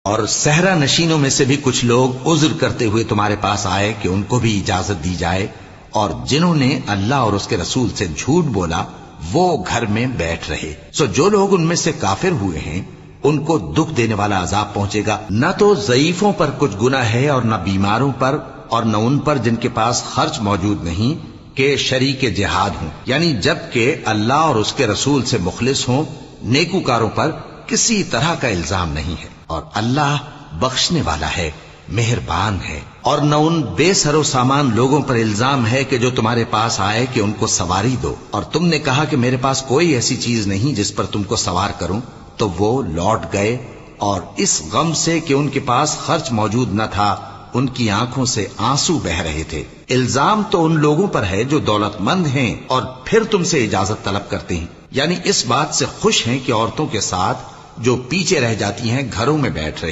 اور صحرا نشینوں میں سے بھی کچھ لوگ عذر کرتے ہوئے تمہارے پاس آئے کہ ان کو بھی اجازت دی جائے، اور جنہوں نے اللہ اور اس کے رسول سے جھوٹ بولا وہ گھر میں بیٹھ رہے۔ سو جو لوگ ان میں سے کافر ہوئے ہیں ان کو دکھ دینے والا عذاب پہنچے گا، نہ تو ضعیفوں پر کچھ گناہ ہے اور نہ بیماروں پر، اور نہ ان پر جن کے پاس خرچ موجود نہیں کہ شریک جہاد ہوں، یعنی جب کہ اللہ اور اس کے رسول سے مخلص ہوں۔ نیکوکاروں پر کسی طرح کا الزام نہیں ہے، اور اللہ بخشنے والا ہے، مہربان ہے۔ اور نہ ان بے سر و سامان لوگوں پر الزام ہے کہ جو تمہارے پاس آئے کہ ان کو سواری دو، اور تم نے کہا کہ میرے پاس کوئی ایسی چیز نہیں جس پر تم کو سوار کروں، تو وہ لوٹ گئے، اور اس غم سے کہ ان کے پاس خرچ موجود نہ تھا ان کی آنکھوں سے آنسو بہ رہے تھے۔ الزام تو ان لوگوں پر ہے جو دولت مند ہیں اور پھر تم سے اجازت طلب کرتے ہیں، یعنی اس بات سے خوش ہیں کہ عورتوں کے ساتھ جو پیچھے رہ جاتی ہیں گھروں میں بیٹھ رہے ہیں۔